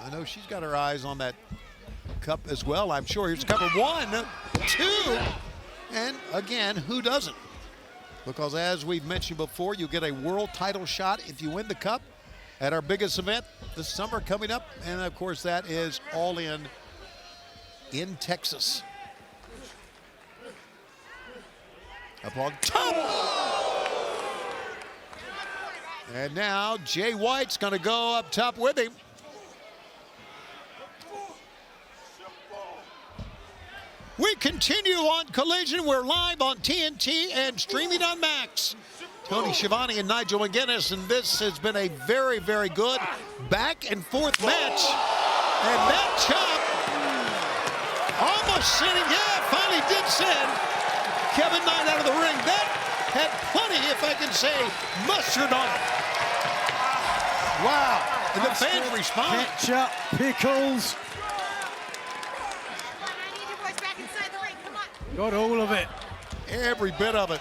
I know she's got her eyes on that cup as well, I'm sure. Here's cover 1, 2, and again, who doesn't? Because as we've mentioned before, you get a world title shot if you win the cup at our biggest event this summer coming up. And of course, that is All In Texas. Up on top. And now Jay White's gonna go up top with him. We continue on Collision. We're live on TNT and streaming on Max. Tony Schiavone and Nigel McGuinness, and this has been a very, very good back and forth match. And that chop almost sending, finally did send Kevin Knight out of the ring. That had plenty, if I can say, mustard on it. Wow. And the fans respond. Ketchup, pickles. Got all of it. Every bit of it.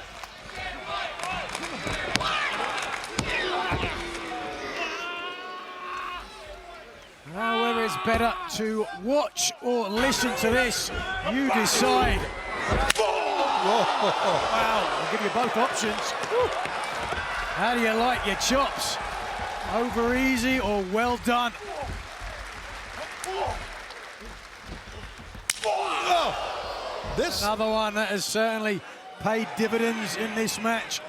Whether it's better to watch or listen to this, you decide. Wow, I'll give you both options. Woo. How do you like your chops? Over easy or well done? Another one that has certainly paid dividends in this match.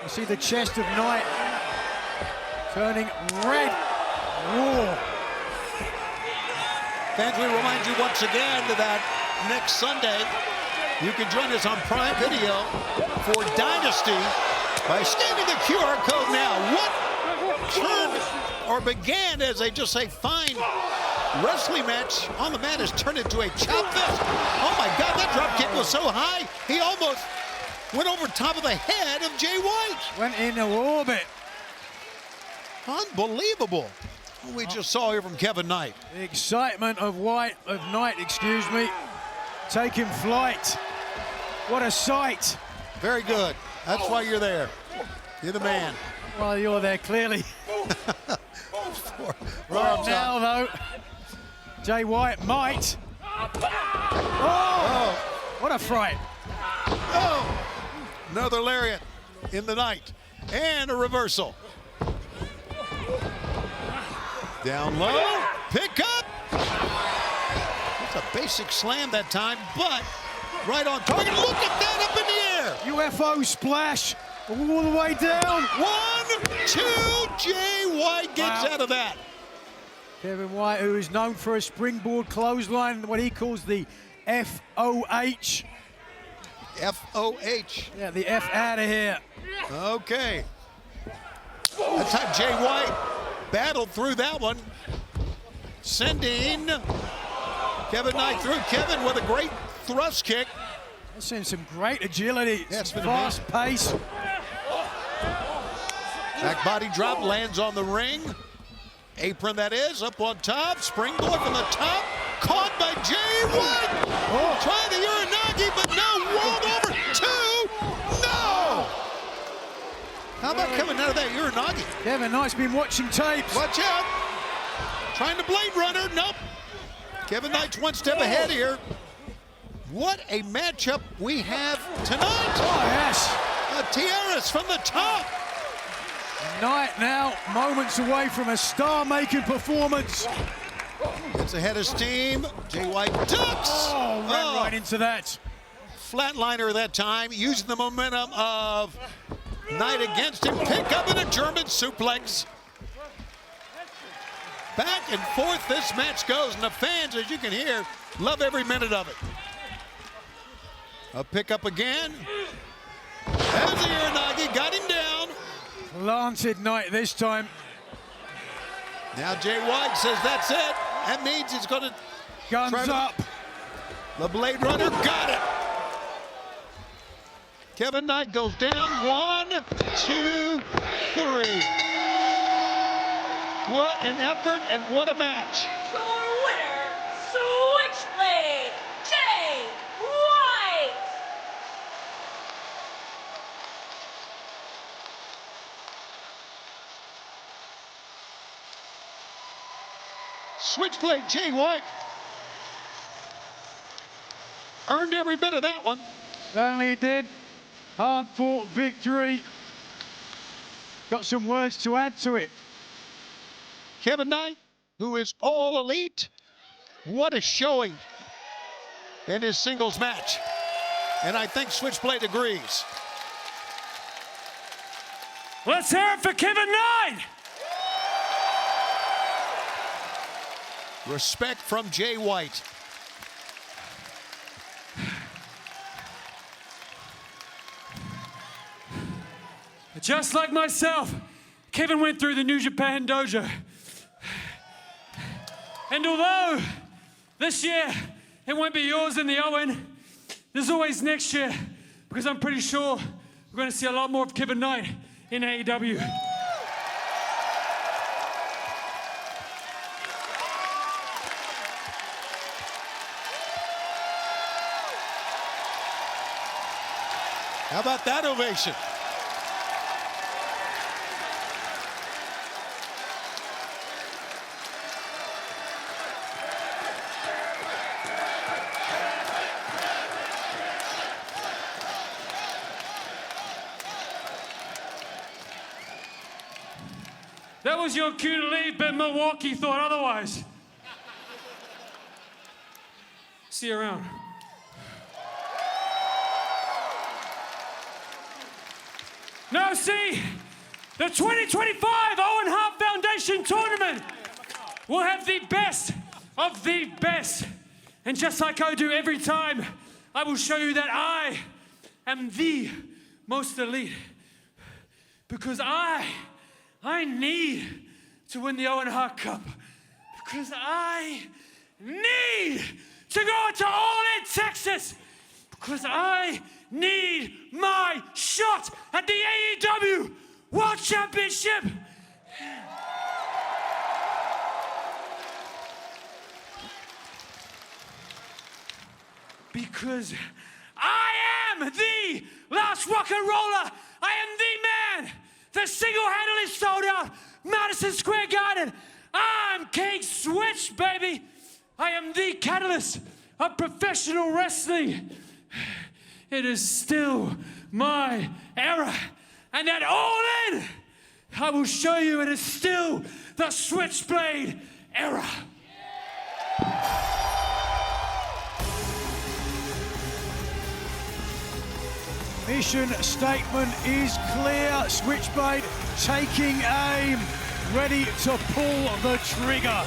You see the chest of Knight turning red raw. Fans, we remind you once again that next Sunday, you can join us on Prime Video for Dynasty by scanning the QR code now. What turned or began as a fine wrestling match on the mat has turned into a chop fest. Oh my God, that drop kick was so high, he almost went over top of the head of Jay White. Went into orbit. Unbelievable. We just saw here from Kevin Knight. The excitement of Knight, excuse me, taking flight. What a sight. Very good. That's why you're there. You're the man. Well, you're there clearly. Right now, though, Jay White might. Oh! What a fright. Oh! Another lariat in the night. And a reversal. Down low. Pick up. It's a basic slam that time, but right on target. Look at that up in the air. UFO splash all the way down. 1, 2. Jay White gets out of that. Kevin White, who is known for a springboard clothesline, what he calls the FOH. FOH. Yeah, the F out of here. Okay. That time Jay White battled through that one, sending Kevin Knight through. Kevin with a great thrust kick. That's seen some great agility, yeah, fast pace. Back body drop, lands on the ring. Apron that is, up on top. Springboard from the top. Caught by Jay White. Oh. Trying the Uranagi, but no, rolled over. 2. No! How about coming out of that Uranagi? Kevin Knight's been watching tapes. Watch out. Trying to Blade Runner. Nope. Kevin Knight's one step ahead here. What a matchup we have tonight. Oh, yes. Tiaras from the top. Knight now moments away from a star-making performance. Gets ahead of steam. Jay White ducks. Oh, ran right into that. Flatliner that time, using the momentum of Knight against him. Pick up in a German suplex. Back and forth this match goes, and the fans, as you can hear, love every minute of it. A pickup again. There's the Uranagi, got him down. Planted Knight this time. Now Jay White says that's it. That means he's going to guns up. The Blade Runner got it. Kevin Knight goes down. 1, 2, 3. What an effort and what a match. Your winner, Switchblade, Jay White. Switchblade Jay White earned every bit of that one. Certainly he did. Hard-fought victory. Got some words to add to it. Kevin Knight, who is all elite. What a showing in his singles match. And I think Switchblade agrees. Let's hear it for Kevin Knight. Respect from Jay White. Just like myself, Kevin went through the New Japan Dojo. And although this year it won't be yours in the Owen, there's always next year, because I'm pretty sure we're going to see a lot more of Kevin Knight in AEW. How about that ovation? That was your cue to leave, but Milwaukee thought otherwise. See you around. Now see, the 2025 Owen Hart Foundation Tournament will have the best of the best. And just like I do every time, I will show you that I am the most elite. Because I need to win the Owen Hart Cup. Because I need to go to All In Texas. Because I need my shot at the AEW World Championship. Because I am the last rock and roller. I am the man that single-handedly sold out Madison Square Garden. I'm King Switch, baby. I am the catalyst of professional wrestling. It is still my era. And at All In, I will show you it is still the Switchblade era. Mission statement is clear. Switchblade taking aim, ready to pull the trigger.